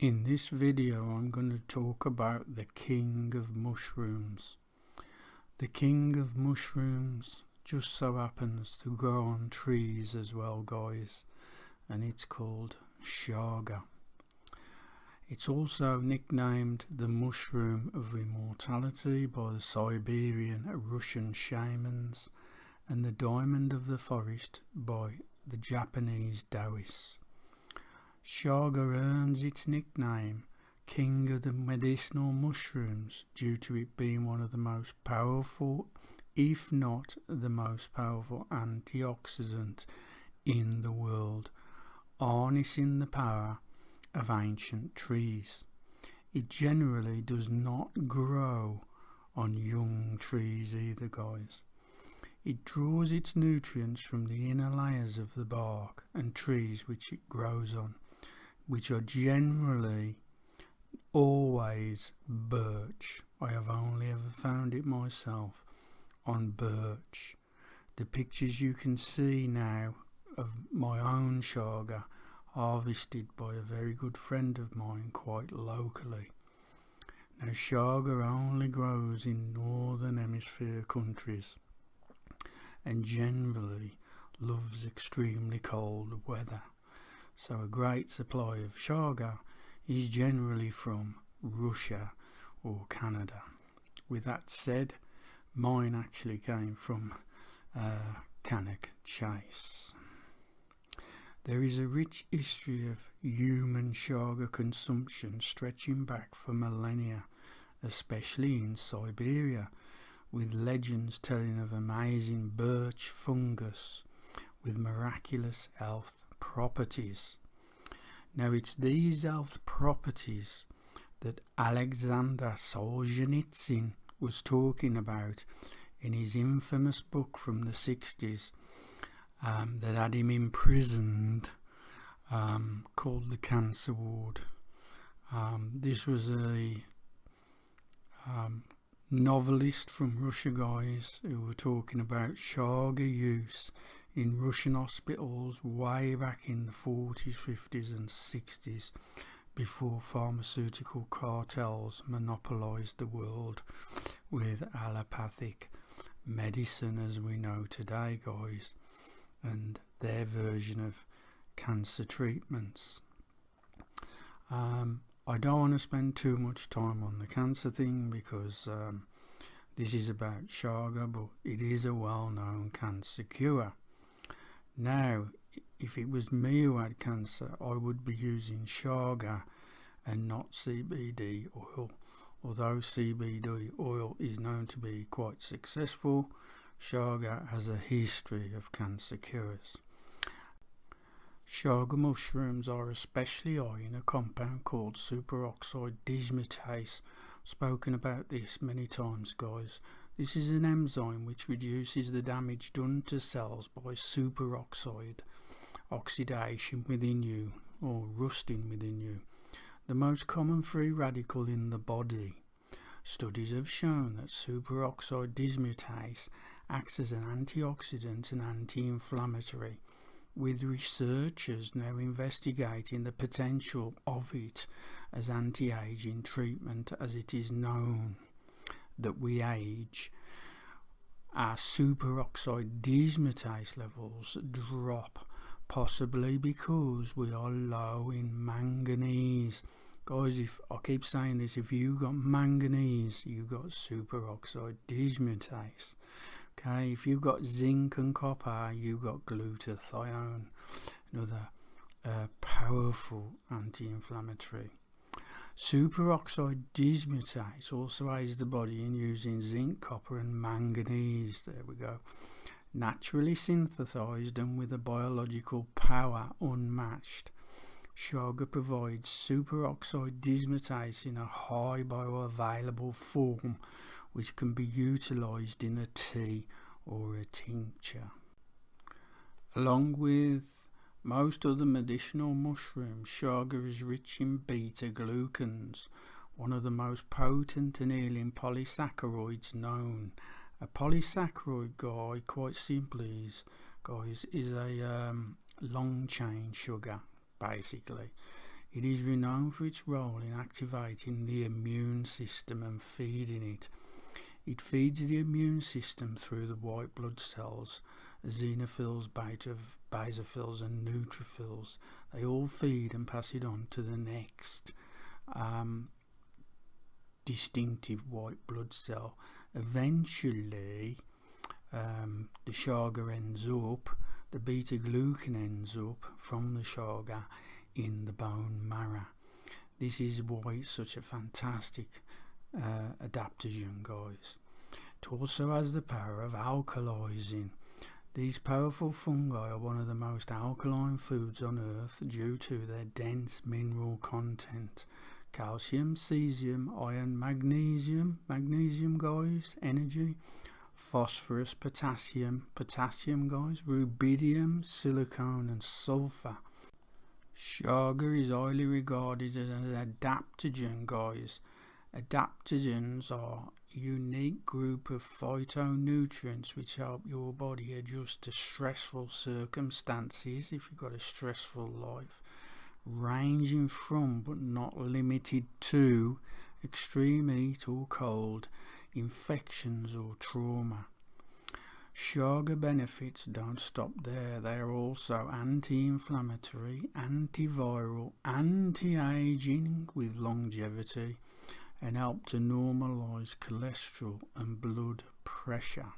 In this video I'm going to talk about the king of mushrooms. The king of mushrooms just so happens to grow on trees as well, guys, and it's called Chaga. It's also nicknamed the mushroom of immortality by the Siberian Russian shamans and the diamond of the forest by the Japanese Taoists. Chaga earns its nickname King of the Medicinal Mushrooms due to it being one of the most powerful, if not the most powerful antioxidant in the world, harnessing the power of ancient trees. It generally does not grow on young trees either, guys. It draws its nutrients from the inner layers of the bark and trees which it grows on, which are generally always birch. I have only ever found it myself on birch. The pictures you can see now of my own chaga harvested by a very good friend of mine quite locally. Now chaga only grows in northern hemisphere countries and generally loves extremely cold weather. So a great supply of chaga is generally from Russia or Canada. With that said, mine actually came from Cannock Chase. There is a rich history of human chaga consumption stretching back for millennia, especially in Siberia, with legends telling of amazing birch fungus with miraculous health properties. Now it's these health properties that Alexander Solzhenitsyn was talking about in his infamous book from the 60s that had him imprisoned, called The Cancer Ward. This was a novelist from Russia, guys, who were talking about chaga use in Russian hospitals way back in the 40s, 50s and 60s, before pharmaceutical cartels monopolized the world with allopathic medicine as we know today, guys, and their version of cancer treatments. I don't want to spend too much time on the cancer thing because this is about chaga, but it is a well-known cancer cure. Now, if it was me who had cancer, I would be using chaga and not CBD oil. Although CBD oil is known to be quite successful, chaga has a history of cancer cures. Chaga mushrooms are especially high in a compound called superoxide dismutase. Spoken about this many times, guys. This is an enzyme which reduces the damage done to cells by superoxide oxidation within you, or rusting within you, the most common free radical in the body. Studies have shown that superoxide dismutase acts as an antioxidant and anti-inflammatory, with researchers now investigating the potential of it as anti-aging treatment, as it is known that we age, our superoxide dismutase levels drop, possibly because we are low in manganese. Guys, if I keep saying this, if you got manganese, you got superoxide dismutase. Okay, if you've got zinc and copper, you've got glutathione, another powerful anti-inflammatory. Superoxide dismutase also aids the body in using zinc, copper and manganese, there we go, naturally synthesized and with a biological power unmatched. Chaga provides superoxide dismutase in a high bioavailable form which can be utilized in a tea or a tincture. Along with most other medicinal mushrooms, chaga is rich in beta-glucans, one of the most potent and healing polysaccharides known. A polysaccharide, guy, quite simply, is a long chain sugar, basically. It is renowned for its role in activating the immune system and feeding it. It feeds the immune system through the white blood cells, xenophils, basophils and neutrophils. They all feed and pass it on to the next distinctive white blood cell. Eventually, the Chaga ends up, the beta glucan ends up from the Chaga in the bone marrow. This is why it's such a fantastic adaptogen, guys. It also has the power of alkalizing. These powerful fungi are one of the most alkaline foods on earth due to their dense mineral content. Calcium, cesium, iron, magnesium, guys, energy, phosphorus, potassium, guys, rubidium, silicon and sulfur. Chaga is highly regarded as an adaptogen, guys. Adaptogens are a unique group of phytonutrients which help your body adjust to stressful circumstances if you've got a stressful life, ranging from but not limited to extreme heat or cold, infections or trauma. Chaga benefits don't stop there. They are also anti-inflammatory, antiviral, anti-aging with longevity, and help to normalise cholesterol and blood pressure.